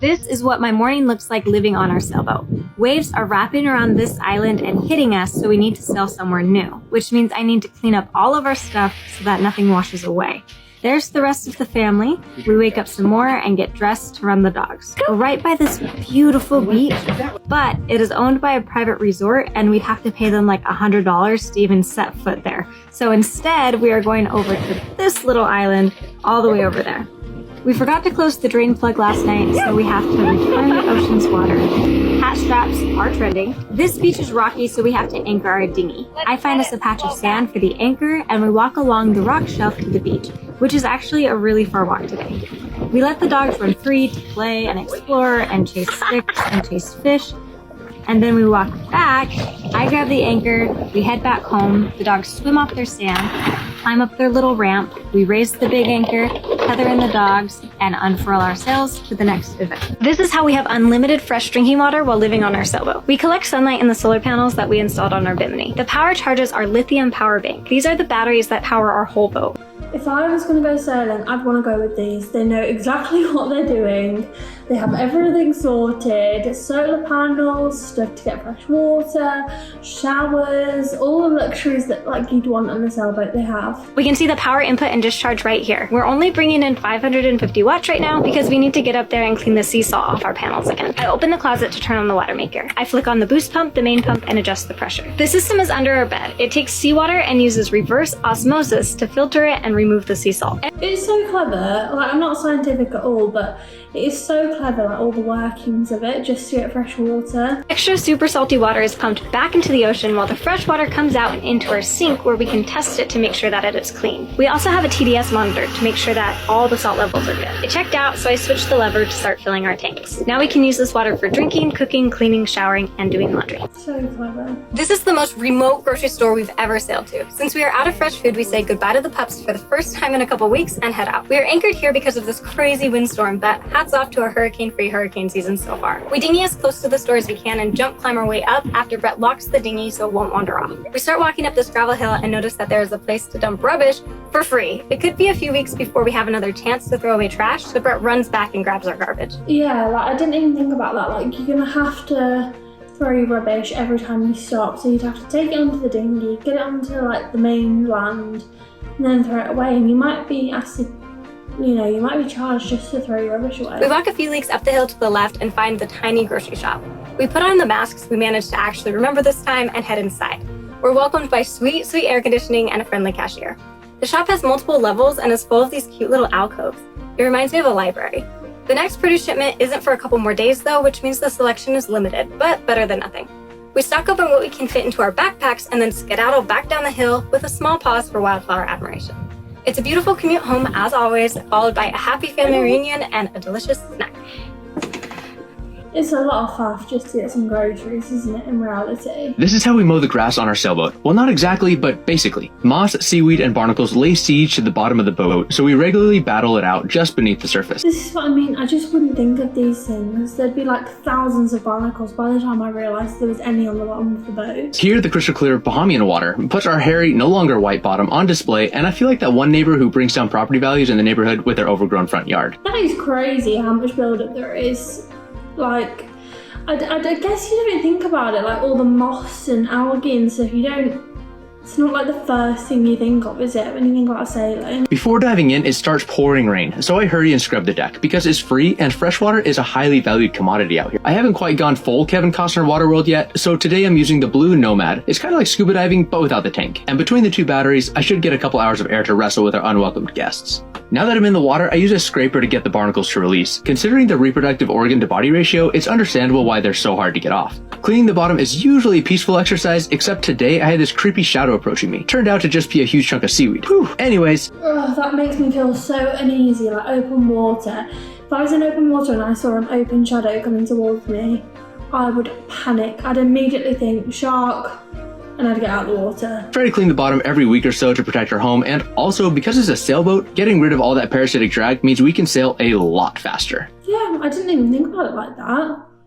This is what my morning looks like living on our sailboat. Waves are wrapping around this island and hitting us, so we need to sail somewhere new, which means I need to clean up all of our stuff so that nothing washes away. There's the rest of the family. We wake up some more and get dressed to run the dogs. We're right by this beautiful beach, but it is owned by a private resort and we'd have to pay them like $100 to even set foot there. So instead, we are going over to this little island all the way over there. We forgot to close the drain plug last night, so we have to return the ocean's water. Hat straps are trending. This beach is rocky, so we have to anchor our dinghy. I find us a patch of sand for the anchor, and we walk along the rock shelf to the beach, which is actually a really far walk today. We let the dogs run free to play and explore and chase sticks and chase fish. And then we walk back, I grab the anchor, we head back home, the dogs swim off their sand, climb up their little ramp, we raise the big anchor, tether in the dogs, and unfurl our sails to the next event. This is how we have unlimited fresh drinking water while living on our sailboat. We collect sunlight in the solar panels that we installed on our bimini. The power charges our lithium power bank. These are the batteries that power our whole boat. If I was going to go sailing, I'd want to go with these. They know exactly what they're doing. They have everything sorted. Solar panels, stuff to get fresh water, showers, all the luxuries that like you'd want on a sailboat they have. We can see the power input and discharge right here. We're only bringing in 550 watts right now because we need to get up there and clean the seesaw off our panels again. I open the closet to turn on the water maker. I flick on the boost pump, the main pump, and adjust the pressure. The system is under our bed. It takes seawater and uses reverse osmosis to filter it and remove the sea salt. It's so clever. Like, I'm not scientific at all, but it is so clever, like all the workings of it, just to get fresh water. Extra super salty water is pumped back into the ocean while the fresh water comes out and into our sink where we can test it to make sure that it is clean. We also have a TDS monitor to make sure that all the salt levels are good. It checked out, so I switched the lever to start filling our tanks. Now we can use this water for drinking, cooking, cleaning, showering, and doing laundry. So clever. This is the most remote grocery store we've ever sailed to. Since we are out of fresh food, we say goodbye to the pups for the first time in a couple weeks and head out. We are anchored here because of this crazy windstorm, but hats off to our hurricane-free hurricane season so far. We dinghy as close to the store as we can and jump climb our way up after Brett locks the dinghy so it won't wander off. We start walking up this gravel hill and notice that there is a place to dump rubbish for free. It could be a few weeks before we have another chance to throw away trash, so Brett runs back and grabs our garbage. Yeah, like I didn't even think about that. Like, you're gonna have to throw your rubbish every time you stop, so you'd have to take it onto the dinghy, get it onto like the mainland, and then throw it away, and you might be asked to, you might be charged just to throw your rubbish away. We walk a few leagues up the hill to the left and find the tiny grocery shop. We put on the masks we managed to actually remember this time and head inside. We're welcomed by sweet, sweet air conditioning and a friendly cashier. The shop has multiple levels and is full of these cute little alcoves. It reminds me of a library. The next produce shipment isn't for a couple more days though, which means the selection is limited, but better than nothing. We stock up on what we can fit into our backpacks and then skedaddle back down the hill with a small pause for wildflower admiration. It's a beautiful commute home as always, followed by a happy family reunion and a delicious snack. It's a lot of faff just to get some groceries, isn't it, in reality? This is how we mow the grass on our sailboat. Well, not exactly, but basically. Moss, seaweed, and barnacles lay siege to the bottom of the boat, so we regularly battle it out just beneath the surface. This is what I mean. I just wouldn't think of these things. There'd be like thousands of barnacles by the time I realised there was any on the bottom of the boat. Here, the crystal clear Bahamian water puts our hairy, no longer white bottom on display, and I feel like that one neighbor who brings down property values in the neighborhood with their overgrown front yard. That is crazy how much build-up there is. Like, I guess you don't think about it, like all the moss and algae and stuff, it's not like the first thing you think of, is it, when you think about sailing? Before diving in, it starts pouring rain, so I hurry and scrub the deck because it's free and freshwater is a highly valued commodity out here. I haven't quite gone full Kevin Costner Waterworld yet, so today I'm using the blue Nomad. It's kind of like scuba diving, but without the tank. And between the two batteries, I should get a couple hours of air to wrestle with our unwelcomed guests. Now that I'm in the water, I use a scraper to get the barnacles to release. Considering the reproductive organ to body ratio, it's understandable why they're so hard to get off. Cleaning the bottom is usually a peaceful exercise, except today I had this creepy shadow approaching me. Turned out to just be a huge chunk of seaweed. Whew. Anyways. Oh, that makes me feel so uneasy, like open water. If I was in open water and I saw an open shadow coming towards me, I would panic. I'd immediately think, shark, and I'd get out of the water. Try to clean the bottom every week or so to protect our home, and also because it's a sailboat, getting rid of all that parasitic drag means we can sail a lot faster. Yeah, I didn't even think about it like that.